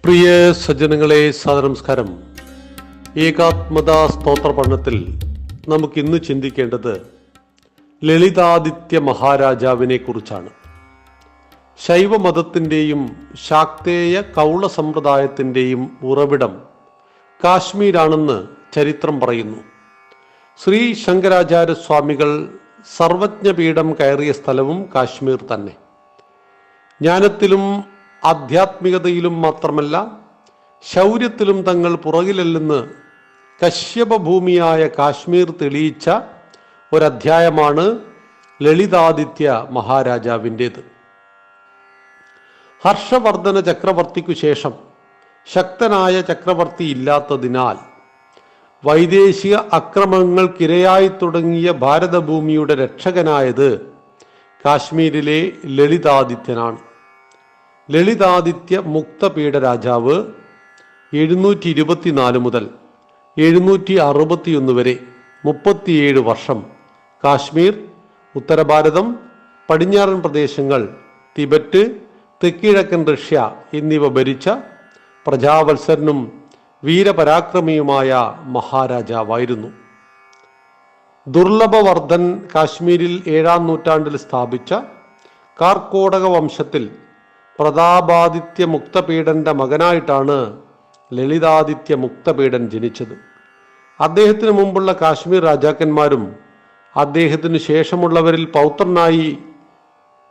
പ്രിയ സജ്ജനങ്ങളെ, നമസ്കാരം. ഏകാത്മതാ സ്തോത്ര പഠനത്തിൽ നമുക്കിന്ന് ചിന്തിക്കേണ്ടത് ലളിതാദിത്യ മഹാരാജാവിനെ കുറിച്ചാണ്. ശൈവമതത്തിൻ്റെയും ശാക്തേയ കൗള സമ്പ്രദായത്തിൻ്റെയും ഉറവിടം കാശ്മീരാണെന്ന് ചരിത്രം പറയുന്നു. ശ്രീ ശങ്കരാചാര്യസ്വാമികൾ സർവജ്ഞപീഠം കയറിയ സ്ഥലവും കാശ്മീർ തന്നെ. ജ്ഞാനത്തിലും ആധ്യാത്മികതയിലും മാത്രമല്ല, ശൗര്യത്തിലും തങ്ങൾ പുറകിലല്ലെന്ന് കശ്യപഭൂമിയായ കാശ്മീർ തെളിയിച്ച ഒരധ്യായമാണ് ലളിതാദിത്യ മഹാരാജാവിൻ്റേത്. ഹർഷവർദ്ധന ചക്രവർത്തിക്കു ശേഷം ശക്തനായ ചക്രവർത്തി ഇല്ലാത്തതിനാൽ വൈദേശിക അക്രമങ്ങൾക്കിരയായി തുടങ്ങിയ ഭാരതഭൂമിയുടെ രക്ഷകനായത് കാശ്മീരിലെ ലളിതാദിത്യനാണ്. ലളിതാദിത്യ മുക്തപീഠ രാജാവ് 724 മുതൽ 761 വരെ 37 വർഷം കാശ്മീർ, ഉത്തരഭാരതം, പടിഞ്ഞാറൻ പ്രദേശങ്ങൾ, തിബറ്റ്, തെക്കിഴക്കൻ റഷ്യ എന്നിവ ഭരിച്ച പ്രജാവത്സരനും വീരപരാക്രമിയുമായ മഹാരാജാവായിരുന്നു. ദുർലഭവർദ്ധൻ കാശ്മീരിൽ 7-ാം നൂറ്റാണ്ടിൽ സ്ഥാപിച്ച കാർക്കോടക വംശത്തിൽ പ്രതാപാദിത്യ മുക്തപീഠന്റെ മകനായിട്ടാണ് ലളിതാദിത്യ മുക്തപീഠൻ ജനിച്ചത്. അദ്ദേഹത്തിന് മുമ്പുള്ള കാശ്മീർ രാജാക്കന്മാരും അദ്ദേഹത്തിനു ശേഷമുള്ളവരിൽ പൗത്രനായി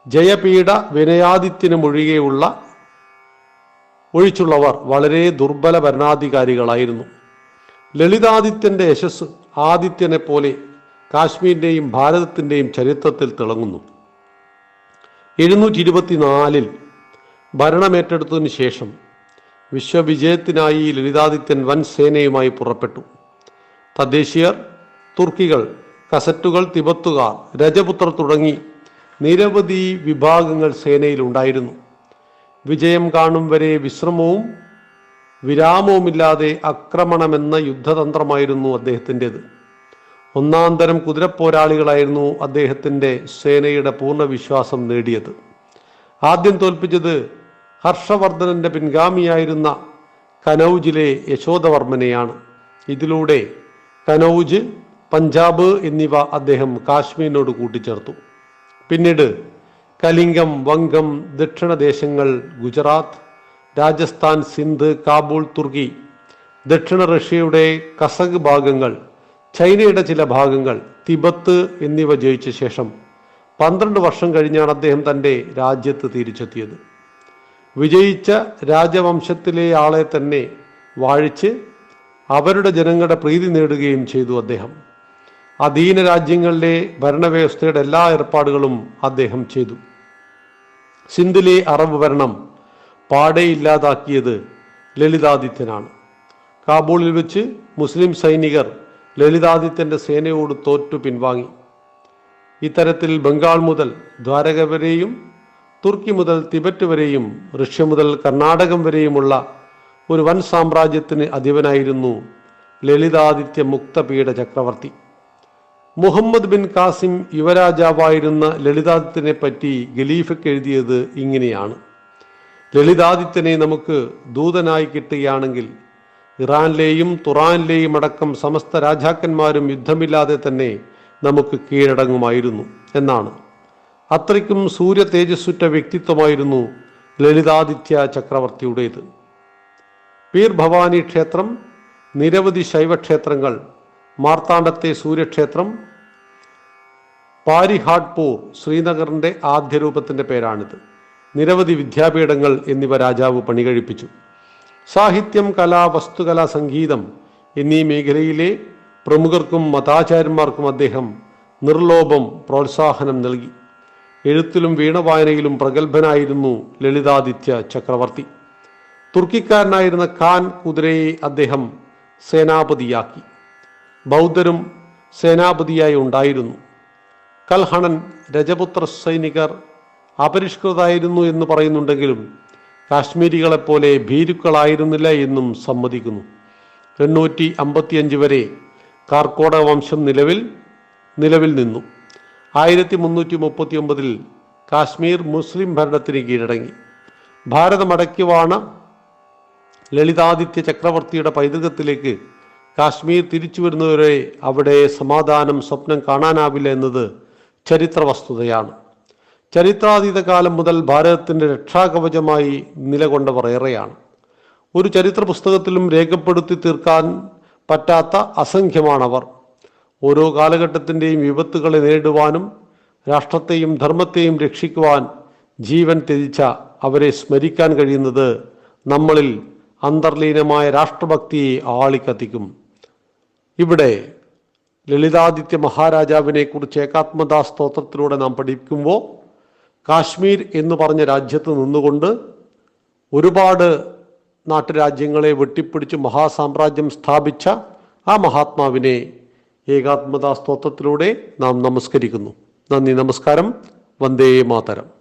ജയപീഠ വിനയാദിത്യനും ഒഴിച്ചുള്ളവർ വളരെ ദുർബല ഭരണാധികാരികളായിരുന്നു. ലളിതാദിത്യന്റെ യശസ് ആദിത്യനെ പോലെ കാശ്മീരിന്റെയും ഭാരതത്തിന്റെയും ചരിത്രത്തിൽ തിളങ്ങുന്നു. 724 ഭരണമേറ്റെടുത്തതിനു ശേഷം വിശ്വവിജയത്തിനായി ലളിതാദിത്യൻ വൻ സേനയുമായി പുറപ്പെട്ടു. തദ്ദേശീയർ, തുർക്കികൾ, കസറ്റുകൾ, തിബത്തുകാർ, രജപുത്രർ തുടങ്ങി നിരവധി വിഭാഗങ്ങൾ സേനയിലുണ്ടായിരുന്നു. വിജയം കാണും വരെ വിശ്രമവും വിരാമവുമില്ലാതെ ആക്രമണമെന്ന യുദ്ധതന്ത്രമായിരുന്നു അദ്ദേഹത്തിൻ്റെത്. ഒന്നാം തരം കുതിരപ്പോരാളികളായിരുന്നു അദ്ദേഹത്തിൻ്റെ സേനയുടെ പൂർണ്ണ വിശ്വാസം നേടിയത്. ആദ്യം തോൽപ്പിച്ചത് ഹർഷവർദ്ധനന്റെ പിൻഗാമിയായിരുന്ന കനൗജിലെ യശോധവർമ്മനെയാണ്. ഇതിലൂടെ കനൗജ്, പഞ്ചാബ് എന്നിവ അദ്ദേഹം കാശ്മീരിനോട് കൂട്ടിച്ചേർത്തു. പിന്നീട് കലിംഗം, വംഗം, ദക്ഷിണദേശങ്ങൾ, ഗുജറാത്ത്, രാജസ്ഥാൻ, സിന്ധ്, കാബൂൾ, തുർക്കി, ദക്ഷിണ റഷ്യയുടെ കസക് ഭാഗങ്ങൾ, ചൈനയുടെ ചില ഭാഗങ്ങൾ, തിബത്ത് എന്നിവ ജയിച്ച ശേഷം 12 വർഷം കഴിഞ്ഞാണ് അദ്ദേഹം തൻ്റെ രാജ്യത്ത് തിരിച്ചെത്തിയത്. വിജയിച്ച രാജവംശത്തിലെ ആളെ തന്നെ വാഴിച്ച് അവരുടെ ജനങ്ങളുടെ പ്രീതി നേടുകയും ചെയ്തു. അദ്ദേഹം അധീന രാജ്യങ്ങളിലെ ഭരണവ്യവസ്ഥയുടെ എല്ലാ ഏർപ്പാടുകളും അദ്ദേഹം ചെയ്തു. സിന്ധിലെ അറബ് ഭരണം പാടെ ഇല്ലാതാക്കിയത് ലളിതാദിത്യനാണ്. കാബൂളിൽ വെച്ച് മുസ്ലിം സൈനികർ ലളിതാദിത്യന്റെ സേനയോട് തോറ്റു പിൻവാങ്ങി. ഇത്തരത്തിൽ ബംഗാൾ മുതൽ ദ്വാരക വരെയും തുർക്കി മുതൽ തിബറ്റ് വരെയും റഷ്യ മുതൽ കർണാടകം വരെയുമുള്ള ഒരു വൻ സാമ്രാജ്യത്തിന് അധിപനായിരുന്നു ലളിതാദിത്യ മുക്തപീഠ ചക്രവർത്തി. മുഹമ്മദ് ബിൻ കാസിം യുവരാജാവായിരുന്ന ലളിതാദിത്യനെ പറ്റി ഖലീഫയ്ക്ക് എഴുതിയത് ഇങ്ങനെയാണ്: ലളിതാദിത്യനെ നമുക്ക് ദൂതനായി കിട്ടുകയാണെങ്കിൽ ഇറാനിലെയും തുറാനിലെയും അടക്കം സമസ്ത രാജാക്കന്മാരും യുദ്ധമില്ലാതെ തന്നെ നമുക്ക് കീഴടങ്ങുമായിരുന്നു എന്നാണ്. അത്രയ്ക്കും സൂര്യ തേജസ്സുറ്റ വ്യക്തിത്വമായിരുന്നു ലളിതാദിത്യ ചക്രവർത്തിയുടേത്. പീർ ഭവാനി ക്ഷേത്രം, നിരവധി ശൈവക്ഷേത്രങ്ങൾ, മാർത്താണ്ഡത്തെ സൂര്യക്ഷേത്രം, പാരിഹാട്ട്പൂർ ശ്രീനഗറിന്റെ ആദ്യ രൂപത്തിന്റെ പേരാണിത്. നിരവധി വിദ്യാപീഠങ്ങൾ എന്നിവ രാജാവ് പണികഴിപ്പിച്ചു. സാഹിത്യം, കല, വസ്തുകല, സംഗീതം എന്നീ മേഖലയിലെ പ്രമുഖർക്കും മതാചാര്യന്മാർക്കും അദ്ദേഹം നിർലോഭം പ്രോത്സാഹനം നൽകി. എഴുത്തിലും വീണവായനയിലും പ്രഗത്ഭനായിരുന്നു ലളിതാദിത്യ ചക്രവർത്തി. തുർക്കിക്കാരനായിരുന്ന ഖാൻ കുതിരയെ അദ്ദേഹം സേനാപതിയാക്കി. ബൗദ്ധരും സേനാപതിയായി ഉണ്ടായിരുന്നു. കൽഹണൻ, രജപുത്ര സൈനികർ അപരിഷ്കൃതായിരുന്നു എന്ന് പറയുന്നുണ്ടെങ്കിലും കാശ്മീരികളെപ്പോലെ ഭീരുക്കളായിരുന്നില്ല എന്നും സമ്മതിക്കുന്നു. 855 വരെ കാർക്കോടക വംശം നിലവിൽ നിന്നു. 1339 കാശ്മീർ മുസ്ലിം ഭരണത്തിന് കീഴടങ്ങി. ഭാരതമടക്കിവാണ ലളിതാദിത്യ ചക്രവർത്തിയുടെ പൈതൃകത്തിലേക്ക് കാശ്മീർ തിരിച്ചു വരുന്നവരെ അവിടെ സമാധാനം സ്വപ്നം കാണാനാവില്ല എന്നത് ചരിത്ര വസ്തുതയാണ്. ചരിത്രാതീത കാലം മുതൽ ഭാരതത്തിൻ്റെ രക്ഷാകവചമായി നിലകൊണ്ടവർ ഏറെയാണ്. ഒരു ചരിത്ര പുസ്തകത്തിലും രേഖപ്പെടുത്തി തീർക്കാൻ പറ്റാത്ത അസംഖ്യമാണവർ. ഓരോ കാലഘട്ടത്തിൻ്റെയും വിപത്തുകളെ നേരിടുവാനും രാഷ്ട്രത്തെയും ധർമ്മത്തെയും രക്ഷിക്കുവാൻ ജീവൻ ത്യജിച്ച അവരെ സ്മരിക്കാൻ കഴിയുന്നത് നമ്മളിൽ അന്തർലീനമായ രാഷ്ട്രഭക്തിയെ ആളിക്കത്തിക്കും. ഇവിടെ ലളിതാദിത്യ മഹാരാജാവിനെ കുറിച്ച് ഏകാത്മദാ സ്തോത്രത്തിലൂടെ നാം പഠിക്കുമ്പോൾ കാശ്മീർ എന്ന് പറഞ്ഞ രാജ്യത്ത് നിന്നുകൊണ്ട് ഒരുപാട് നാട്ടുരാജ്യങ്ങളെ വെട്ടിപ്പിടിച്ച് മഹാസാമ്രാജ്യം സ്ഥാപിച്ച ആ മഹാത്മാവിനെ ഏകാത്മദാ സ്തോത്രത്തിലൂടെ നാം നമസ്കരിക്കുന്നു. നന്ദി, നമസ്കാരം. വന്ദേ മാതരം.